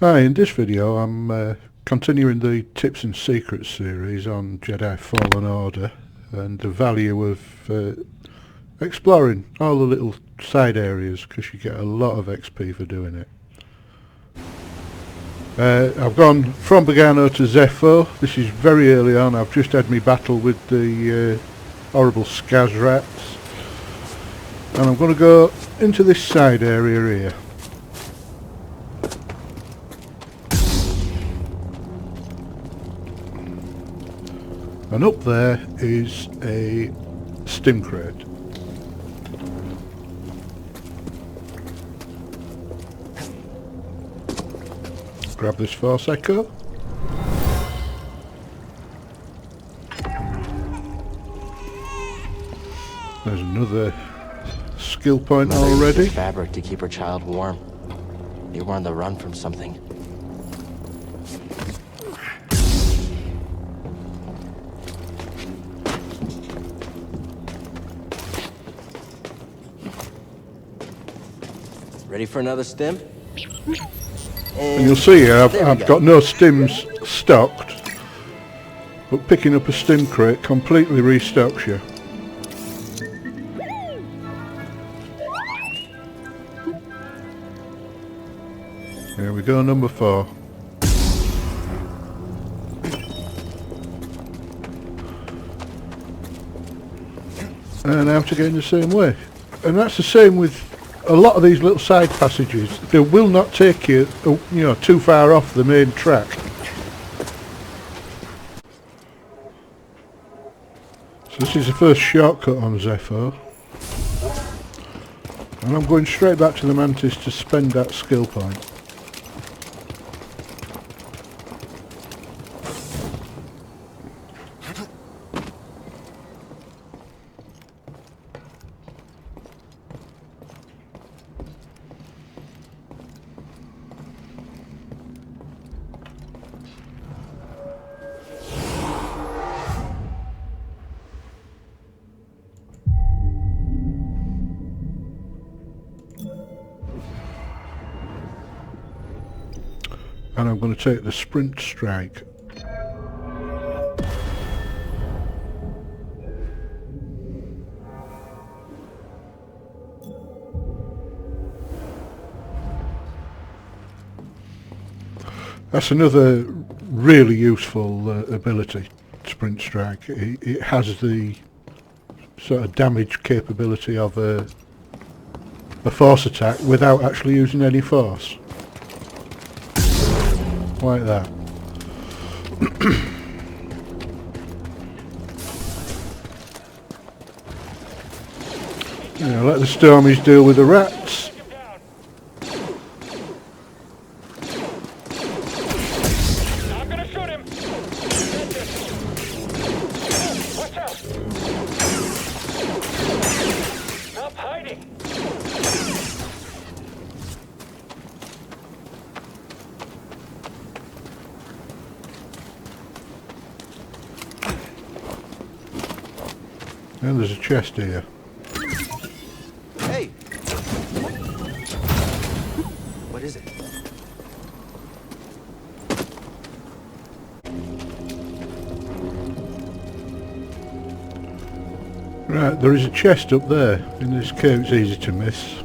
Hi, in this video I'm continuing the Tips and Secrets series on Jedi Fallen Order and the value of exploring all the little side areas, because you get a lot of XP for doing it. I've gone from Bogano to Zeffo. This is very early on. I've just had my battle with the horrible scazz rats, and I'm going to go into this side area here. And up there is a stim crate. Grab this Force Echo. There's another skill point already. Fabric to keep her child warm. You were on the run from something. Ready for another stim? And you'll see here I've got no stims stocked, but picking up a stim crate completely restocks you. Here we go, number 4. And out again the same way. And that's the same with a lot of these little side passages. They will not take you, too far off the main track. So this is the first shortcut on Zeffo, and I'm going straight back to the Mantis to spend that skill point. And I'm going to take the sprint strike. That's another really useful ability, sprint strike. It has the sort of damage capability of a force attack without actually using any force. Like that. Let the Stormies deal with the rats. I'm gonna shoot him. Watch out. Stop hiding. And there's a chest here. Hey! What is it? Right, there is a chest up there. In this cave it's easy to miss.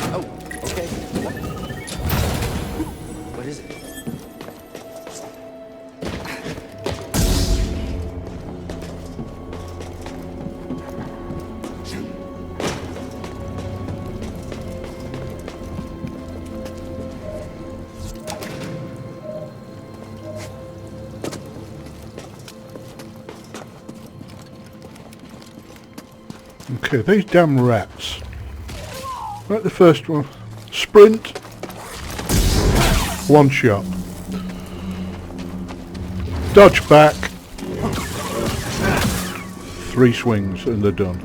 Oh, okay. What is it? Okay, these damn rats. Right, the first one. Sprint. One shot. Dodge back. 3 swings and they're done.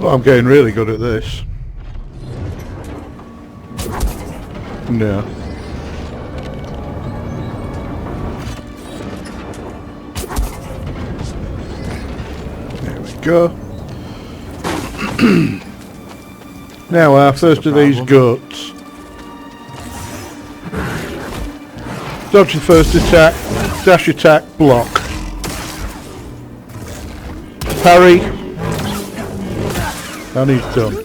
Well, I'm getting really good at this. No. There we go. Now our first of these guts. Dodge the first attack, dash attack, block. Parry. And he's done.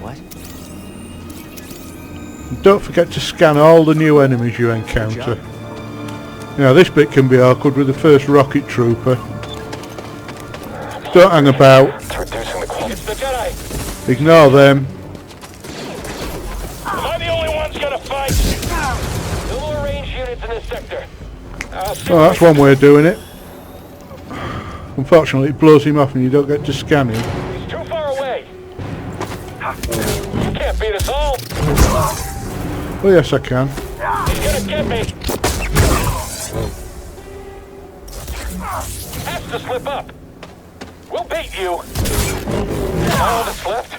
What? And don't forget to scan all the new enemies you encounter. Now this bit can be awkward with the first rocket trooper. Don't hang about. It's reducing the quality. It's the Jedi. Ignore them. Am I the only one's gonna fight? No more range units in this sector. Oh, that's one way of doing it. Unfortunately, it blows him off and you don't get to scan him. He's too far away. You can't beat us all. Oh yes, I can. He's gonna get me. Has to slip up. We'll beat you. All that's left.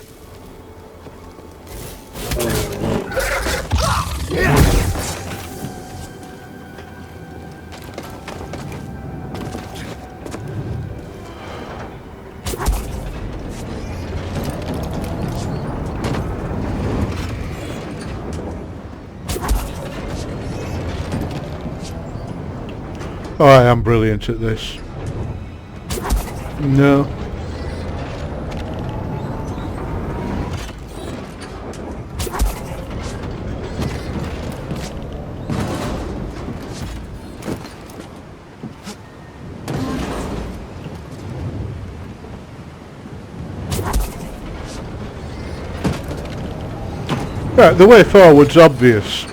Oh, I am brilliant at this. No. Right, the way forward's obvious.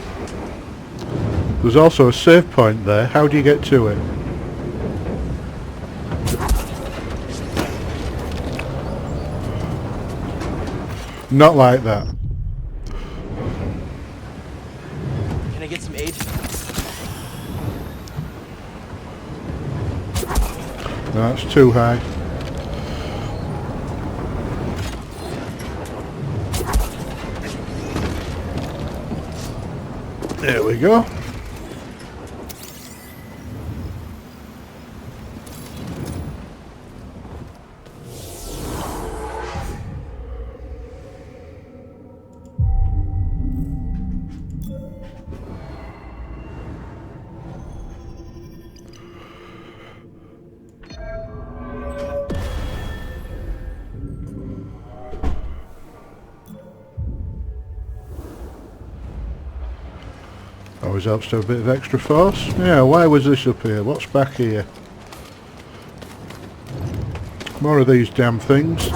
There's also a save point there. How do you get to it? Not like that. Can I get some aid? No, that's too high. There we go. Always helps to have a bit of extra force. Yeah, why was this up here? What's back here? More of these damn things.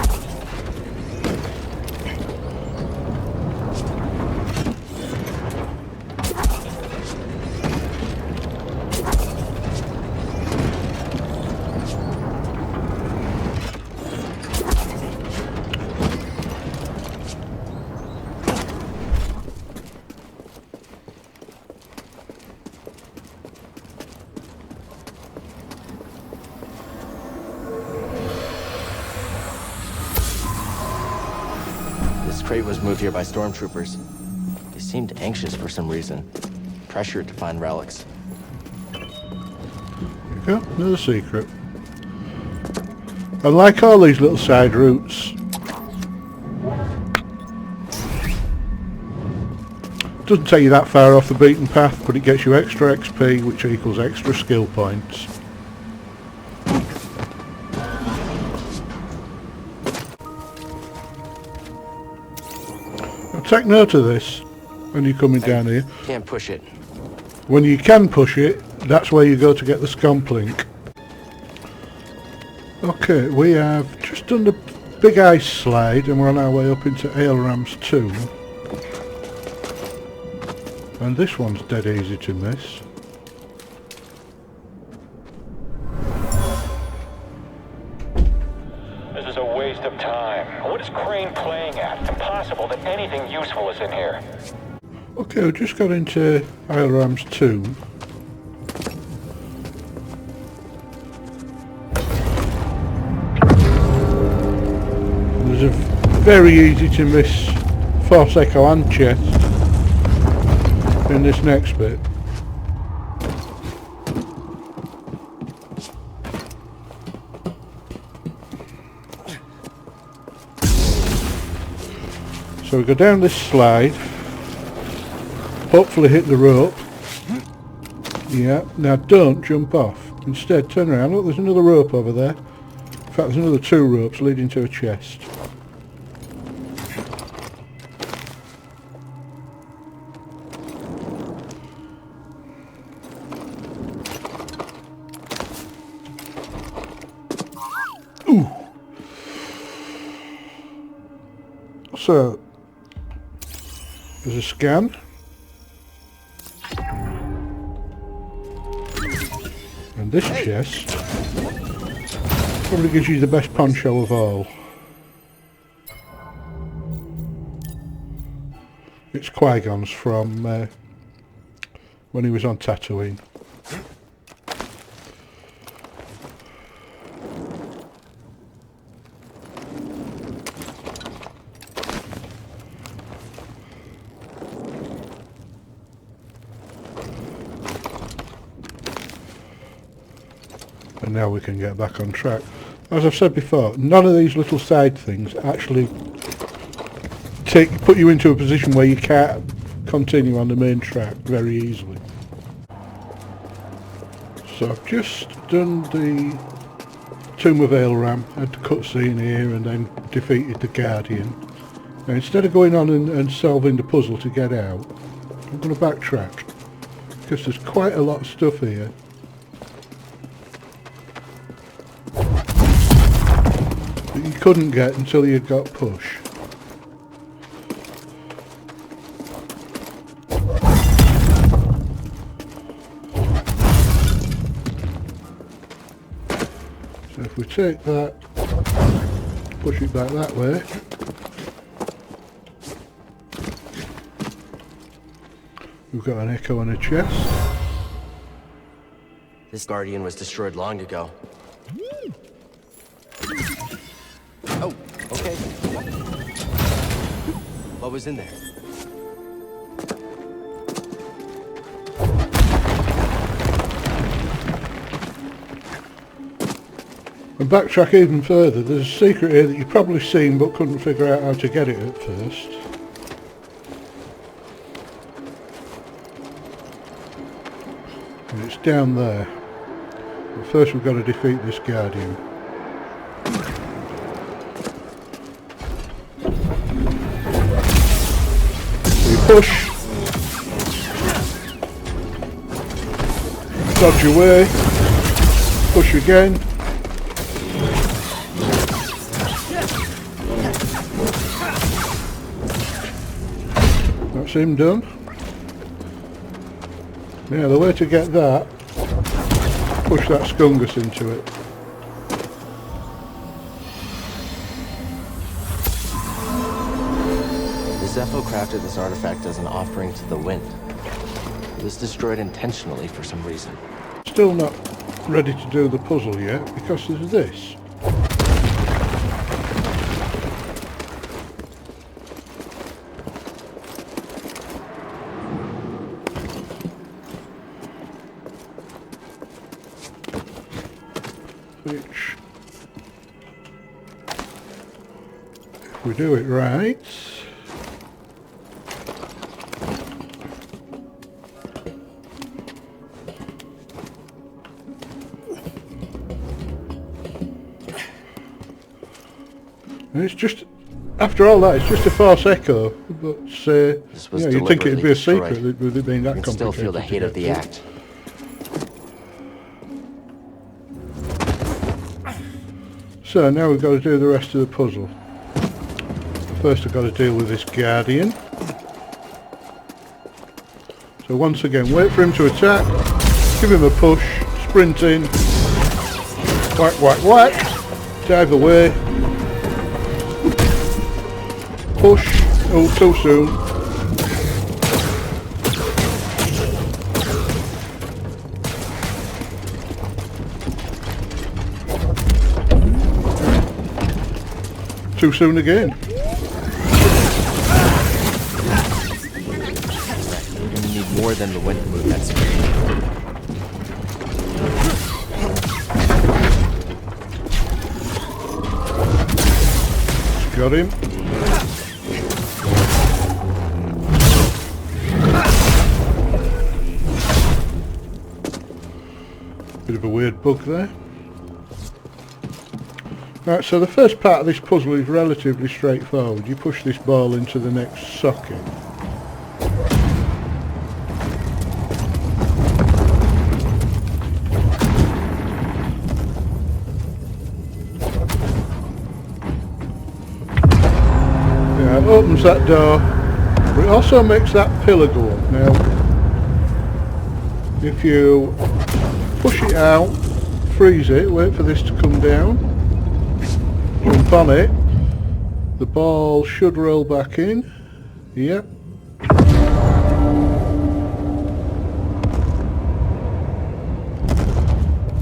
This crate was moved here by stormtroopers. They seemed anxious for some reason. Pressured to find relics. There you go, another secret. I like all these little side routes. Doesn't take you that far off the beaten path, but it gets you extra XP, which equals extra skill points. Now take note of this when you're coming down here. Can't push it. When you can push it, that's where you go to get the scomp link. Okay, we have just done the big ice slide and we're on our way up into Aelram's tomb. And this one's dead easy to miss. This is a waste of time. What is Crane playing at? It's impossible that anything useful is in here. Okay, we just got into Aelram's tomb. there's a very easy to miss Force Echo and chest in this next bit. So we go down this slide, hopefully hit the rope. Yeah, now don't jump off. Instead turn around, look, there's another rope over there. In fact, there's another 2 ropes leading to a chest. Ooh. So there's a scan. And this chest probably gives you the best poncho of all. It's Qui-Gon's from when he was on Tatooine. And now we can get back on track. As I've said before, none of these little side things actually put you into a position where you can't continue on the main track very easily. So I've just done the Tomb of Ailram, had the cutscene here and then defeated the Guardian. Now instead of going on and solving the puzzle to get out, I'm going to backtrack because there's quite a lot of stuff here. That you couldn't get until you got push. So if we take that, push it back that way, we've got an echo and a chest. This Guardian was destroyed long ago. Oh, okay. What was in there? And backtrack even further, there's a secret here that you've probably seen but couldn't figure out how to get it at first. And it's down there. But first we've got to defeat this Guardian. Push, dodge away, push again, that's him done. Now the way to get that, push that Skungus into it. Zeffo crafted this artifact as an offering to the wind. It was destroyed intentionally for some reason. Still not ready to do the puzzle yet because there's this. Which, if we do it right, and it's just, after all that, it's just a Force Echo, but you know, you'd think it'd be a secret with it being that complicated. You can still feel the hate of the act. So now we've got to do the rest of the puzzle. First I've got to deal with this Guardian. So once again, wait for him to attack, give him a push, sprint in, whack whack whack, dive away, push, oh too soon. too soon again. We're gonna need more than the wind to move that speed. Got him. Bit of a weird bug there. Right, so the first part of this puzzle is relatively straightforward. You push this ball into the next socket. Yeah, it opens that door, but it also makes that pillar go up. Now, if you push it out, freeze it, wait for this to come down, jump on it, the ball should roll back in. Yep.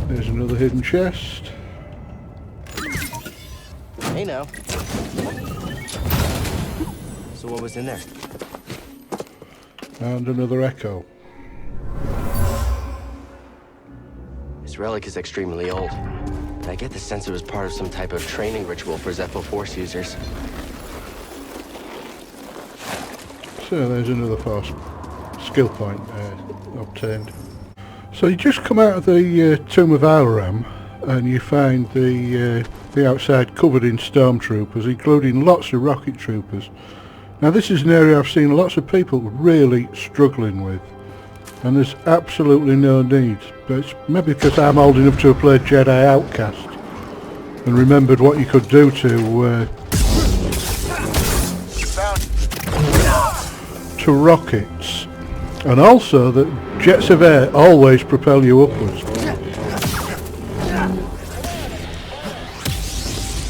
There's another hidden chest. Hey now. So what was in there? And another echo. This relic is extremely old. And I get the sense it was part of some type of training ritual for Zeffo Force users. So there's another force skill point obtained. So you just come out of the Tomb of Alaram and you find the outside covered in stormtroopers, including lots of rocket troopers. Now this is an area I've seen lots of people really struggling with, and there's absolutely no need, but it's maybe because I'm old enough to have played Jedi Outcast and remembered what you could do to rockets, and also that jets of air always propel you upwards.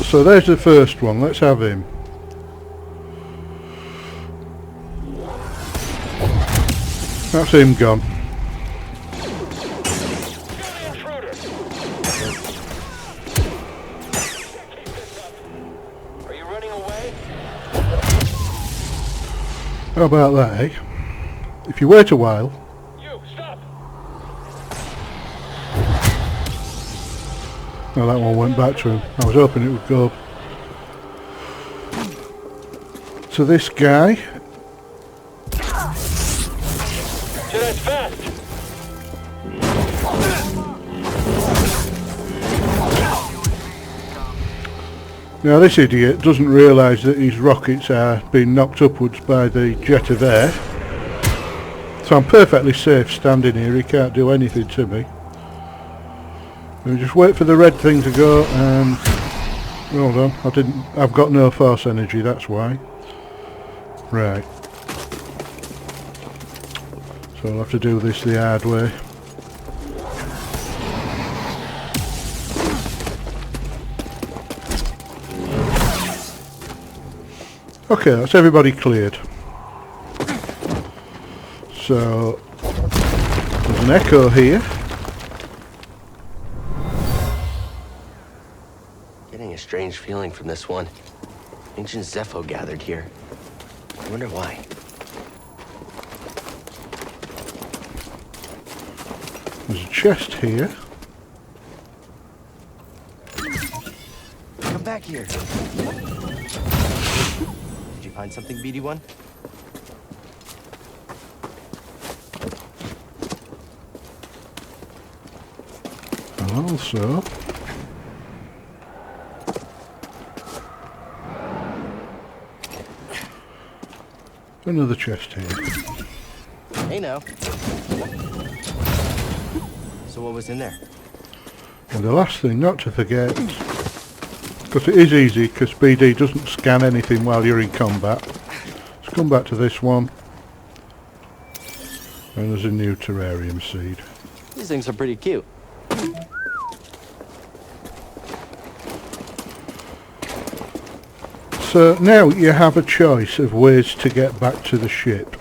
So there's the first one, let's have him. That's him gone. Are you running away? How about that, eh? If you wait a while... You, stop! Oh, that one went back to him. I was hoping it would go to this guy. Jedi's fast! Now this idiot doesn't realise that his rockets are being knocked upwards by the jet of air. So I'm perfectly safe standing here, he can't do anything to me. We'll just wait for the red thing to go and... Hold on, I've got no force energy, that's why. Right. So I'll have to do this the hard way. Okay, that's everybody cleared. So, there's an echo here. Getting a strange feeling from this one. Ancient Zeffo gathered here. I wonder why. There's a chest here. Come back here. Did you find something, BD1? And also... another chest here. Hey now. So what was in there? And the last thing not to forget, because it is easy, because BD doesn't scan anything while you're in combat. Let's come back to this one. And there's a new terrarium seed. These things are pretty cute. So now you have a choice of ways to get back to the ship.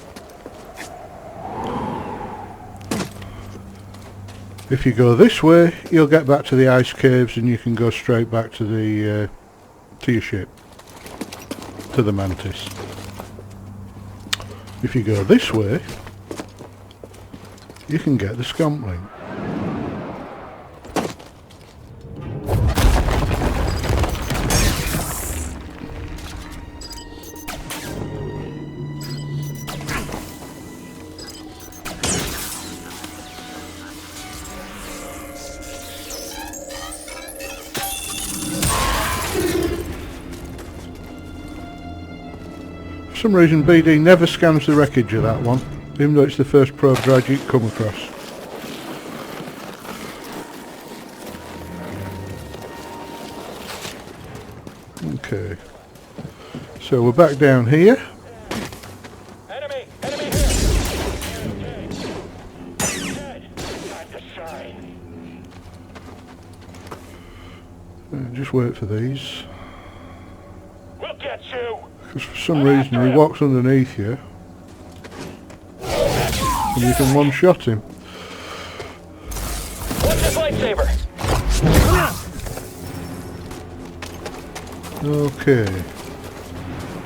If you go this way, you'll get back to the ice caves and you can go straight back to the to your ship. to the mantis. If you go this way, you can get the scompling. For some reason BD never scans the wreckage of that one, even though it's the first probe drag you come across. Okay, so we're back down here. Enemy here. Dead. Time to shine. Just wait for these, We'll get you. because for some reason he walks underneath you and you can one-shot him. What's this lightsaber? Okay,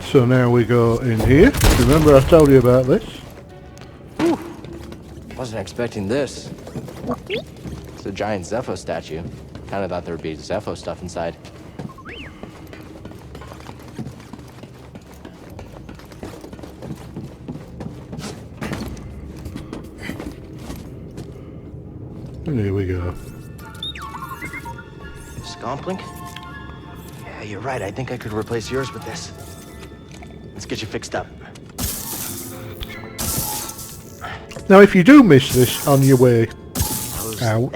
so now we go in here. Remember I told you about this? Wasn't expecting this. It's a giant Zeffo statue. Kinda thought there would be Zeffo stuff inside. And here we go. Scomplink? Yeah, you're right. I think I could replace yours with this. Let's get you fixed up. Now if you do miss this on your way out,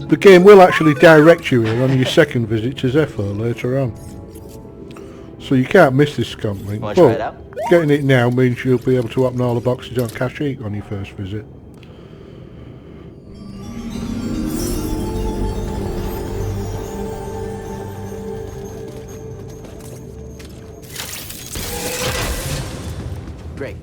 the game will actually direct you here on your second visit to Zeffo later on. So you can't miss this scompling, Wanna try it but out? getting it now means you'll be able to open all the boxes on Kashyyyk on your first visit. Great.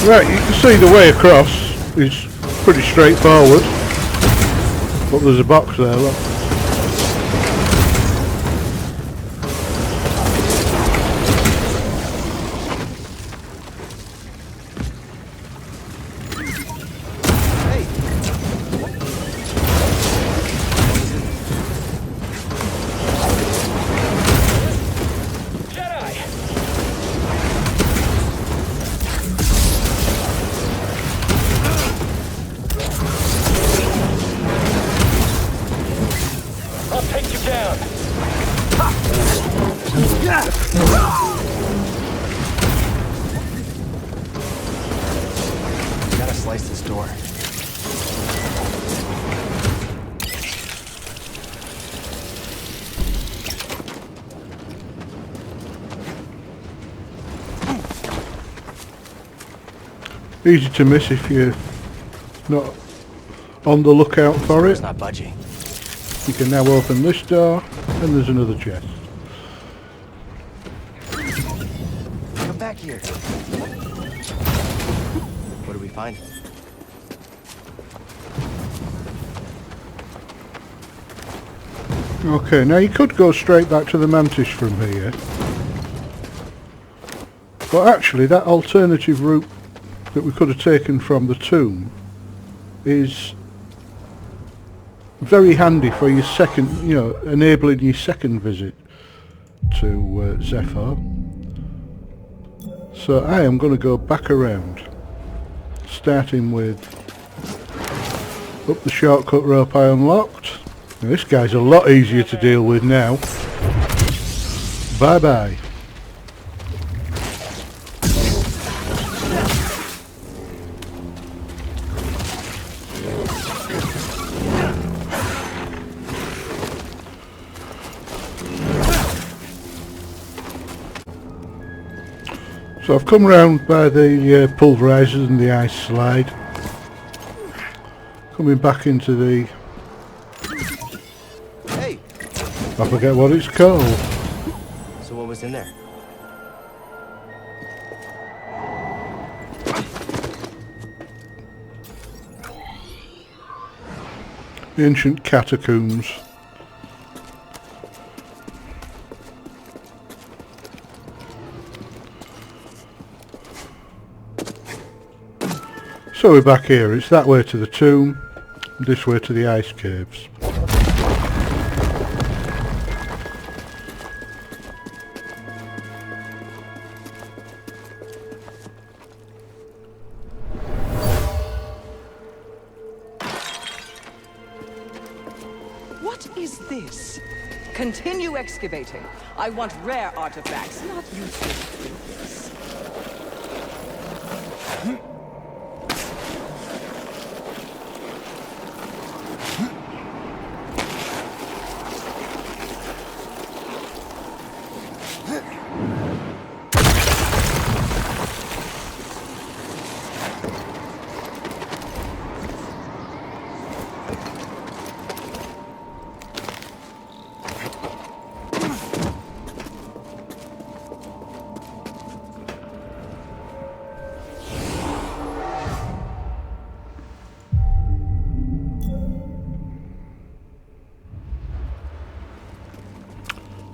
Right, you can see the way across is pretty straightforward, but there's a box there, look. Jedi. I'll take you down. Gotta slice this door. Easy to miss if you're not on the lookout for It's it. not budging. You can now open this door, and there's another chest. Come back here. What do we find? Okay, now you could go straight back to the mantis from here. But actually that alternative route that we could have taken from the tomb is very handy for your second, enabling your second visit to Zeffo. So I am going to go back around, starting with up the shortcut rope I unlocked. Now, this guy's a lot easier to deal with now. Bye bye. So I've come round by the pulverisers and the ice slide. Coming back into the... Hey! I forget what it's called. So what was in there? The ancient catacombs. So we're back here. It's that way to the tomb, this way to the ice caves. What is this? Continue excavating. I want rare artifacts, not useless things.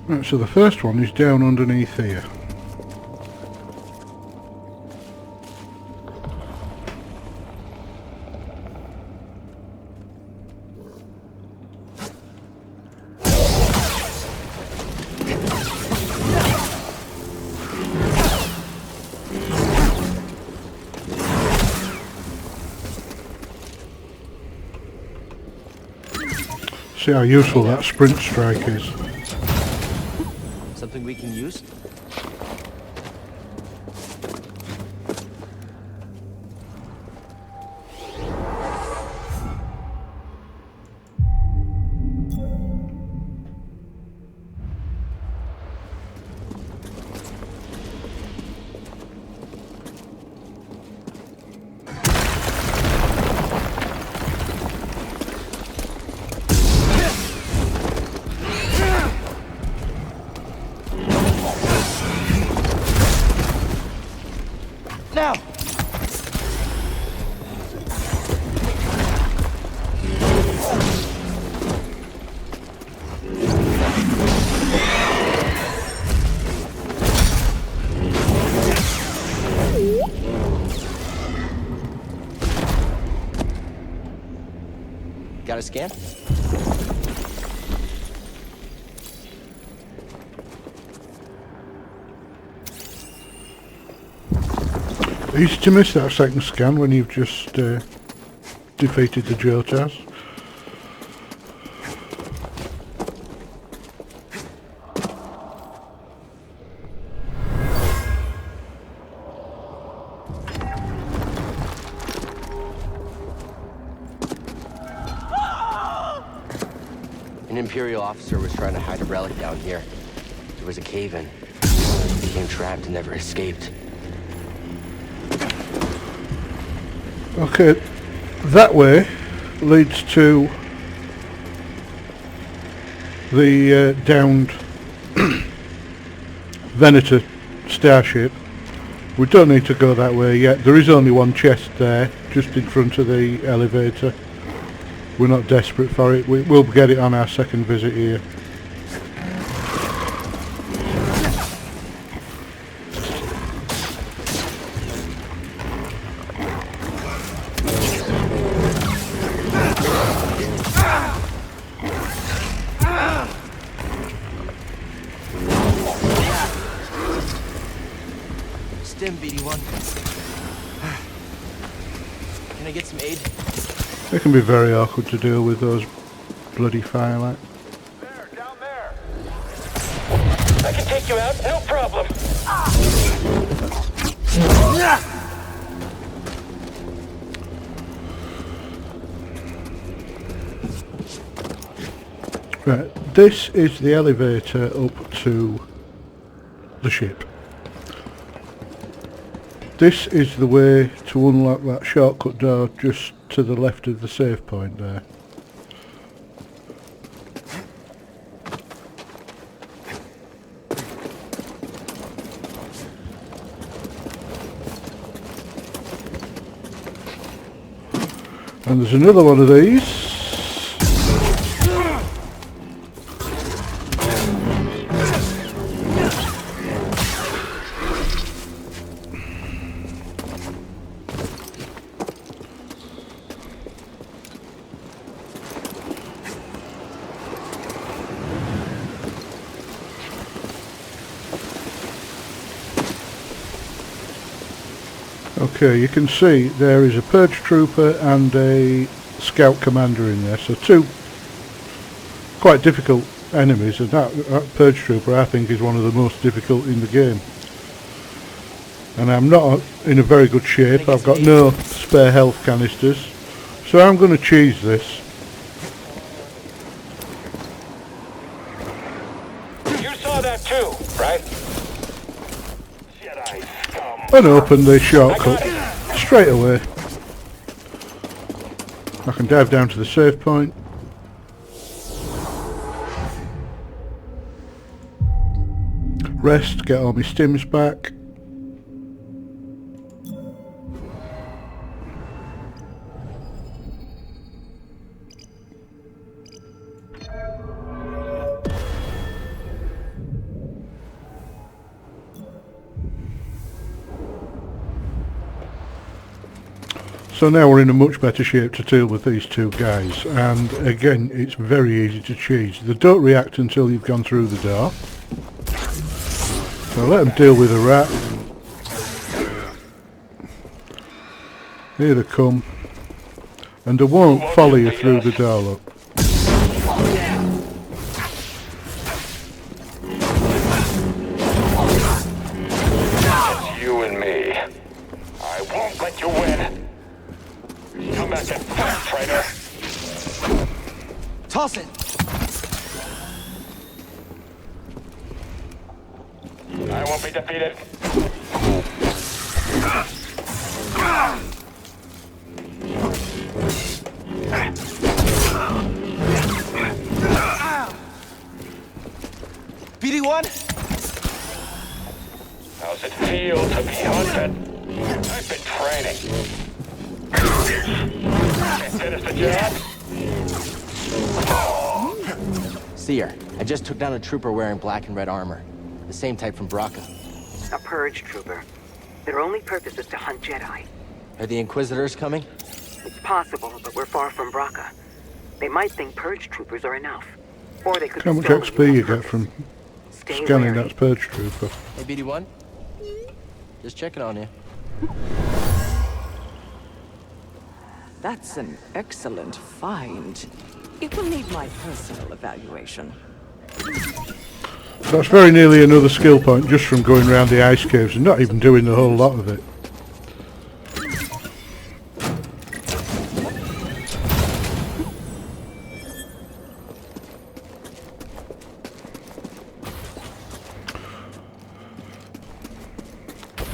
Right, so the first one is down underneath here. See how useful that sprint strike is. Something we can use? Now! Got a scan? Easy to miss that second scan when you've just defeated the Jotas. An Imperial officer was trying to hide a relic down here. There was a cave-in. He became trapped and never escaped. Okay, that way leads to the downed Venator starship. We don't need to go that way yet. There is only one chest there, just in front of the elevator. We're not desperate for it. We'll get it on our second visit here. Stim, BD-1. Can I get some aid? It can be very awkward to deal with those bloody phillak. There, down there. I can take you out, no problem. Right, this is the elevator up to the ship. this is the way to unlock that shortcut door just to the left of the save point there. And there's another one of these. Okay, you can see there is a purge trooper and a scout commander in there, so two quite difficult enemies, and that purge trooper I think is one of the most difficult in the game. And I'm not in a very good shape, I've got no spare health canisters, so I'm going to cheese this. You saw that too, right? Jedi scum. And open the shortcut straight away. I can dive down to the save point. Rest, get all my stims back. So now we're in a much better shape to deal with these two guys, and again it's very easy to cheese. They don't react until you've gone through the door. So let them deal with the rat. Here they come. And they won't follow you through the door, look. It's you and me. I won't let you win. Come back and fight, traitor. Toss it! I won't be defeated. BD1? How's it feel to be hunted? I've been training. Can't finish the job? Seer, I just took down a trooper wearing black and red armor. The same type from Braca. A purge trooper. Their only purpose is to hunt Jedi. Are the Inquisitors coming? It's possible, but we're far from Braca. They might think purge troopers are enough. Or they could How much stolen XP you on get purpose. from Stay scanning wary. that purge trooper? Hey, BD1? Just checking on you. That's an excellent find. It will need my personal evaluation. That's very nearly another skill point just from going around the ice caves and not even doing the whole lot of it.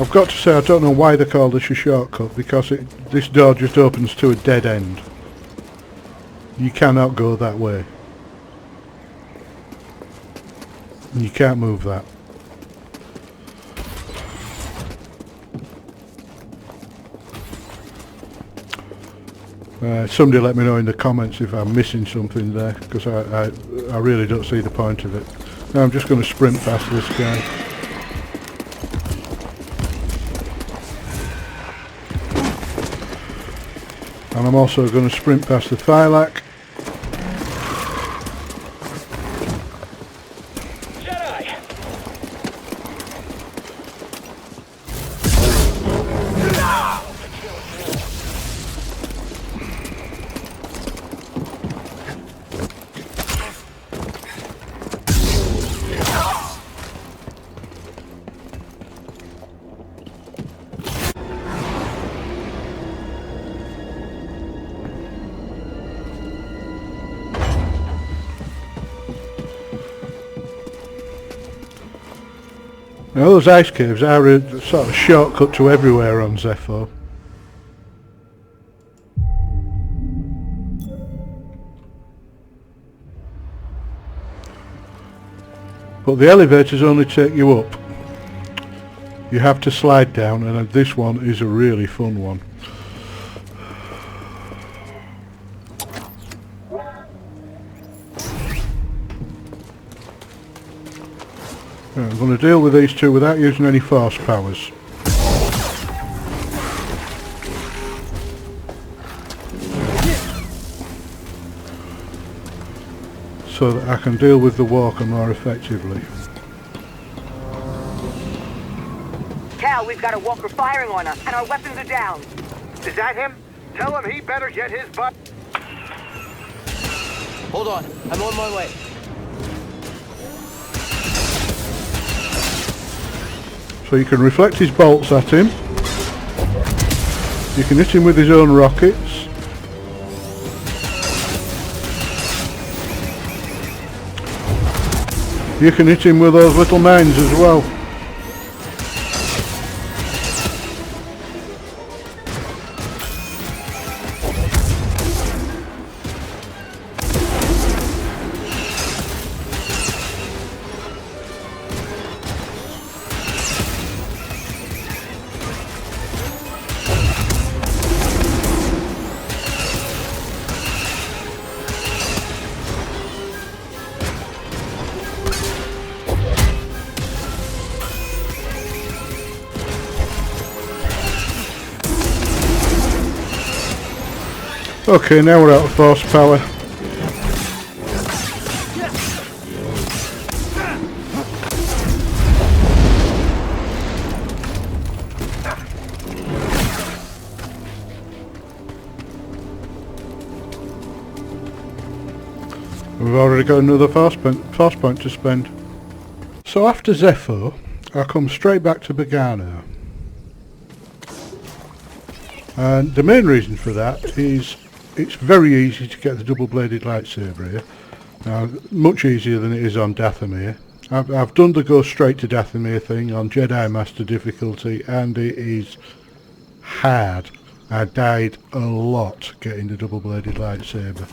I've got to say I don't know why they call this a shortcut, because this door just opens to a dead end. You cannot go that way. And you can't move that. Somebody let me know in the comments if I'm missing something there, because I really don't see the point of it. Now I'm just going to sprint past this guy. And I'm also going to sprint past the phillak. Jedi! Now those ice caves are a sort of shortcut to everywhere on Zeffo. But the elevators only take you up. You have to slide down, and this one is a really fun one. I'm going to deal with these two without using any force powers. So that I can deal with the walker more effectively. Cal, we've got a walker firing on us, and our weapons are down. Is that him? Tell him he better get his butt. Hold on, I'm on my way. So you can reflect his bolts at him. You can hit him with his own rockets. You can hit him with those little mines as well. Okay, now we're out of force power. We've already got another force point to spend. So after Zeffo, I come straight back to Bogano. And the main reason for that is it's very easy to get the double-bladed lightsaber here. Now, much easier than it is on Dathomir. I've done the go straight to Dathomir thing on Jedi Master difficulty, and it is hard. I died a lot getting the double-bladed lightsaber.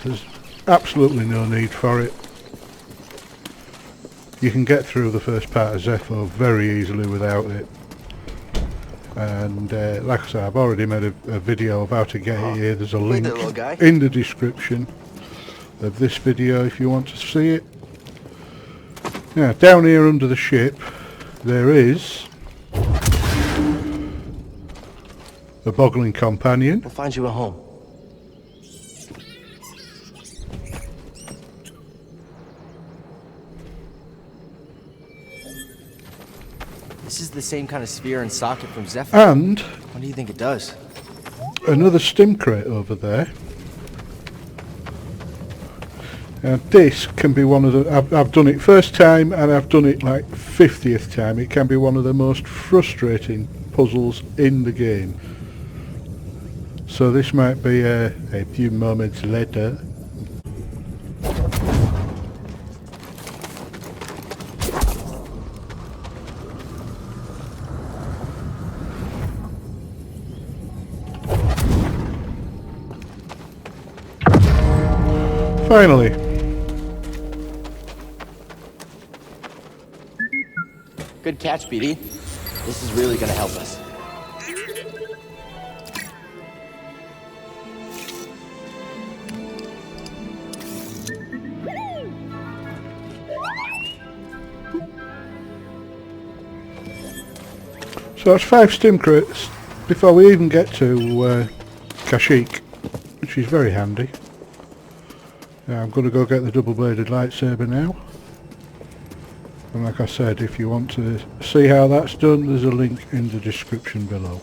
There's absolutely no need for it. You can get through the first part of Zeffo very easily without it. And like I said, I've already made a video of how to get it here. There's a link in the description of this video if you want to see it. Now, down here under the ship there is a boggling companion. We'll find you a home. This is the same kind of sphere and socket from Zeffo. And What do you think it does? another stim crate over there. And this can be one of the... I've done it first time and I've done it like 50th time. It can be one of the most frustrating puzzles in the game. So this might be a few moments later. Finally. Good catch, BD. This is really gonna help us. So that's 5 stim crates before we even get to Kashyyyk, which is very handy. Now I'm going to go get the double-bladed lightsaber now. And like I said, if you want to see how that's done, there's a link in the description below.